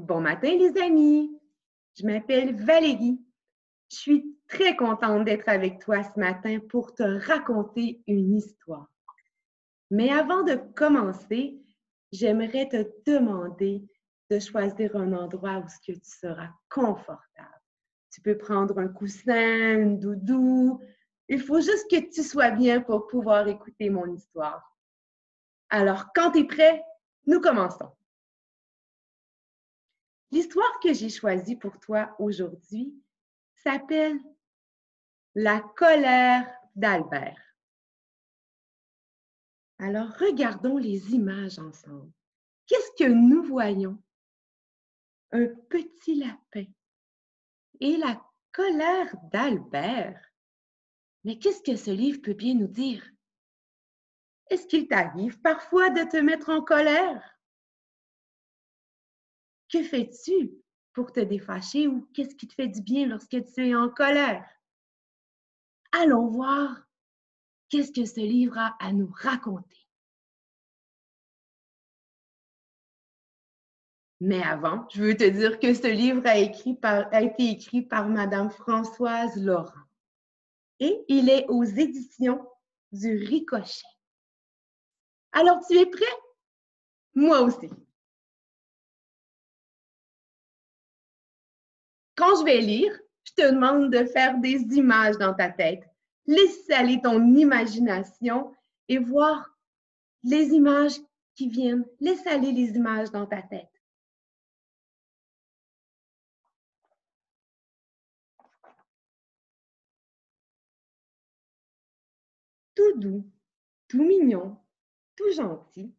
Bon matin les amis, je m'appelle Valérie. Je suis très contente d'être avec toi ce matin pour te raconter une histoire. Mais avant de commencer, j'aimerais te demander de choisir un endroit où tu seras confortable. Tu peux prendre un coussin, une doudou. Il faut juste que tu sois bien pour pouvoir écouter mon histoire. Alors, quand tu es prêt, nous commençons. L'histoire que j'ai choisie pour toi aujourd'hui s'appelle La colère d'Albert. Alors, regardons les images ensemble. Qu'est-ce que nous voyons? Un petit lapin et la colère d'Albert. Mais qu'est-ce que ce livre peut bien nous dire? Est-ce qu'il t'arrive parfois de te mettre en colère? Que fais-tu pour te défâcher ou qu'est-ce qui te fait du bien lorsque tu es en colère? Allons voir qu'est-ce que ce livre a à nous raconter. Mais avant, je veux te dire que ce livre a été écrit par Madame Françoise Laurent et il est aux éditions du Ricochet. Alors, tu es prêt? Moi aussi. Quand je vais lire, je te demande de faire des images dans ta tête. Laisse aller ton imagination et voir les images qui viennent. Laisse aller les images dans ta tête. Tout doux, tout mignon, tout gentil,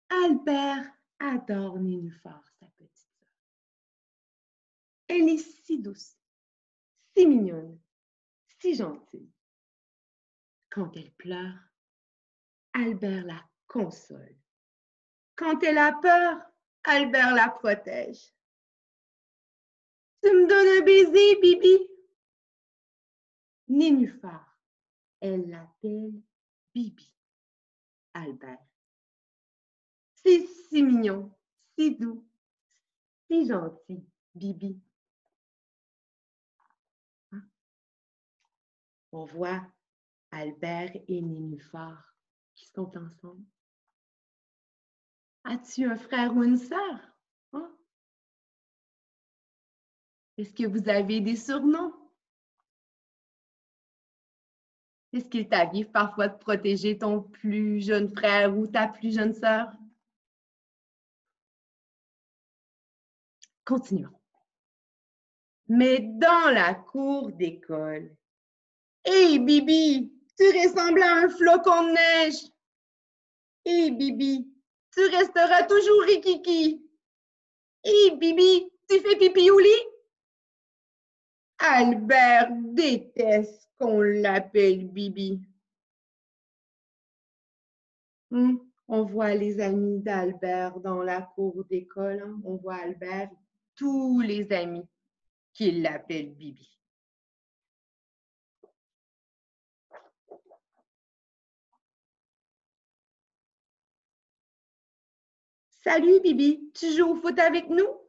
Albert adore Nénuphar, sa petite sœur. Elle est si douce, si mignonne, si gentille. Quand elle pleure, Albert la console. Quand elle a peur, Albert la protège. Tu me donnes un baiser, Bibi? Nénuphar, elle l'appelle Bibi. Albert. C'est si mignon, si doux, si gentil, Bibi. Hein? On voit Albert et Nénuphar qui sont ensemble. As-tu un frère ou une sœur? Hein? Est-ce que vous avez des surnoms? Est-ce qu'il t'arrive parfois de protéger ton plus jeune frère ou ta plus jeune sœur? Continuons. Mais dans la cour d'école, hé Bibi, tu ressembles à un flocon de neige. Hé Bibi, tu resteras toujours rikiki. Hé Bibi, tu fais pipi au lit? Albert déteste qu'on l'appelle Bibi. On voit les amis d'Albert dans la cour d'école. Hein? On voit Albert, tous les amis qui l'appellent Bibi. Salut Bibi, tu joues au foot avec nous?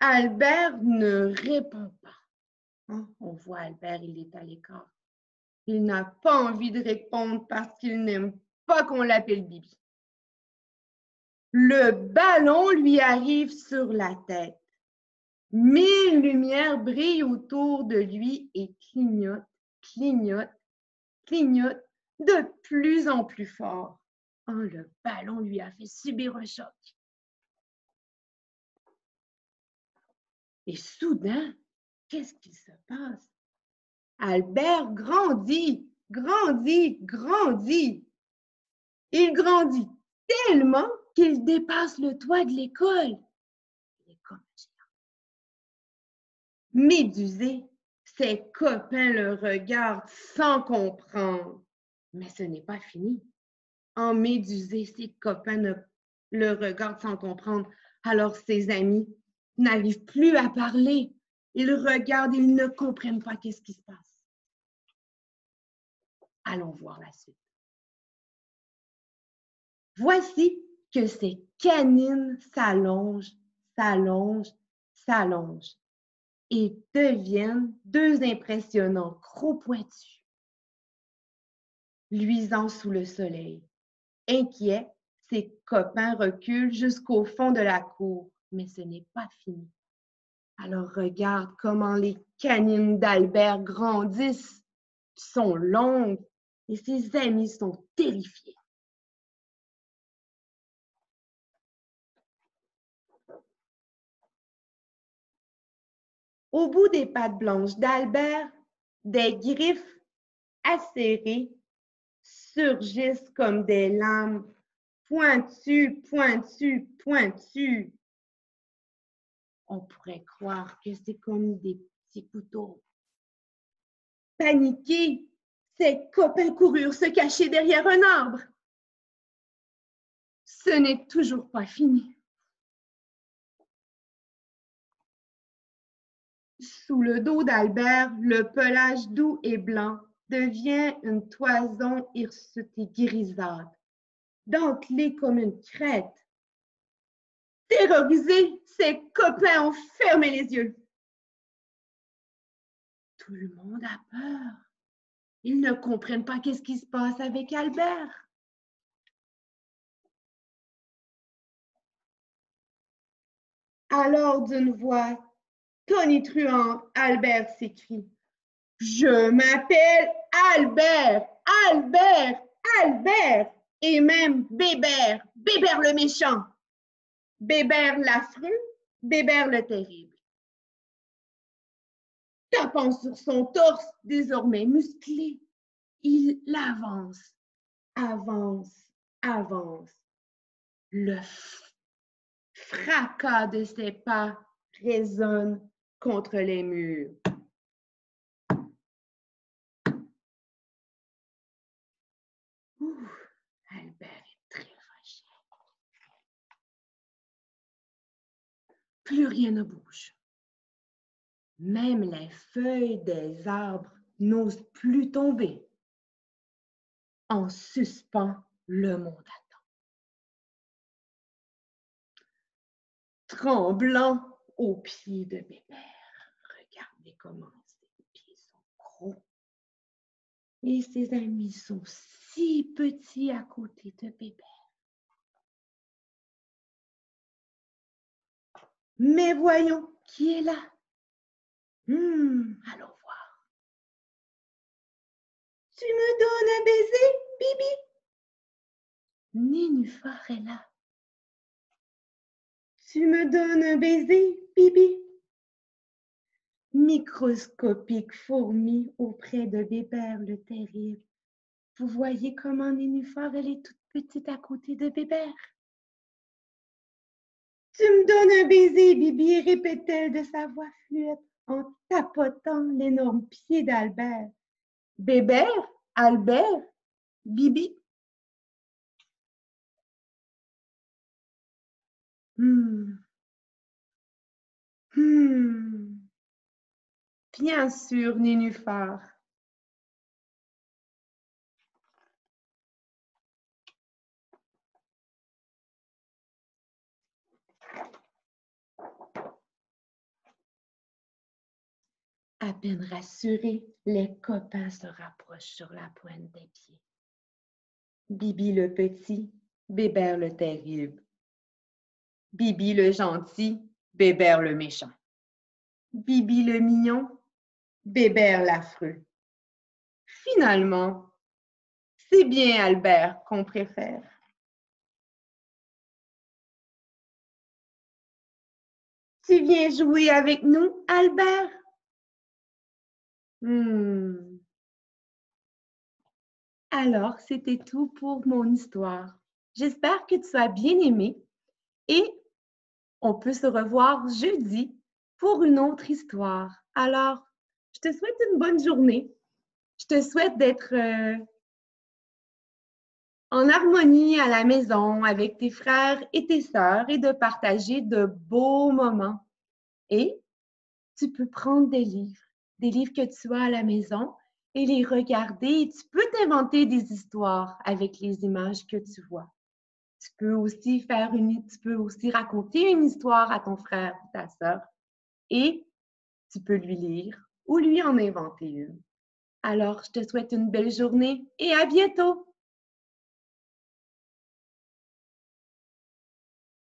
Albert ne répond pas. Hein? On voit Albert, il est à l'écart. Il n'a pas envie de répondre parce qu'il n'aime pas qu'on l'appelle Bibi. Le ballon lui arrive sur la tête. 1000 lumières brillent autour de lui et clignotent, clignotent, clignotent de plus en plus fort. Oh, le ballon lui a fait subir un choc. Et soudain, qu'est-ce qui se passe? Albert grandit, grandit, grandit. Il grandit tellement qu'il dépasse le toit de l'école. Il est comme un géant. Médusé, ses copains le regardent sans comprendre. Mais ce n'est pas fini. En Médusé, ses copains le regardent sans comprendre. Alors ses amis n'arrivent plus à parler. Ils regardent, ils ne comprennent pas qu'est-ce qui se passe. Allons voir la suite. Voici que ses canines s'allongent s'allongent, s'allongent et deviennent deux impressionnants gros pointus, luisant sous le soleil. Inquiets, ses copains reculent jusqu'au fond de la cour, mais ce n'est pas fini. Alors regarde comment les canines d'Albert grandissent, sont longues et ses amis sont terrifiés. Au bout des pattes blanches d'Albert, des griffes acérées surgissent comme des lames pointues, pointues, pointues. On pourrait croire que c'est comme des petits couteaux. Paniqués, ses copains coururent se cacher derrière un arbre. Ce n'est toujours pas fini. Sous le dos d'Albert, le pelage doux et blanc devient une toison hirsute et grisâtre, dentelée comme une crête. Terrorisés, ses copains ont fermé les yeux. Tout le monde a peur. Ils ne comprennent pas qu'est-ce qui se passe avec Albert. Alors, d'une voix tonitruante, Albert s'écrie: « Je m'appelle Albert, Albert, Albert, et même Bébert, Bébert le méchant, Bébert l'affreux, Bébert le terrible. » Tapant sur son torse désormais musclé, il avance, avance, avance. Le fracas de ses pas résonne contre les murs. Albert est très fâché. Plus rien ne bouge. Même les feuilles des arbres n'osent plus tomber. En suspens, le monde attend. Tremblant aux pieds de Bébert, regardez comment ses pieds sont gros. Et ses amis sont si petits à côté de Bébert. Mais voyons, qui est là? Allons voir. Tu me donnes un baiser, Bibi? Nénuphar est là. Tu me donnes un baiser, Bibi? Microscopique fourmi auprès de Bébert le terrible. Vous voyez comment Nénuphar, elle est toute petite à côté de Bébert. Tu me donnes un baiser, Bibi, répète-t-elle de sa voix fluette en tapotant l'énorme pied d'Albert. Bébert, Albert, Bibi. Bien sûr, Nénuphar. À peine rassurés, les copains se rapprochent sur la pointe des pieds. Bibi le petit, Bébert le terrible. Bibi le gentil, Bébert le méchant. Bibi le mignon, Bébert l'affreux. Finalement, c'est bien Albert qu'on préfère. Tu viens jouer avec nous, Albert? Alors, c'était tout pour mon histoire. J'espère que tu as bien aimé et on peut se revoir jeudi pour une autre histoire. Alors, je te souhaite une bonne journée. Je te souhaite d'être en harmonie à la maison avec tes frères et tes sœurs et de partager de beaux moments. Et tu peux prendre des livres que tu as à la maison et les regarder. Et tu peux t'inventer des histoires avec les images que tu vois. Tu tu peux aussi raconter une histoire à ton frère ou ta sœur et tu peux lui lire ou lui en inventer une. Alors, je te souhaite une belle journée et à bientôt!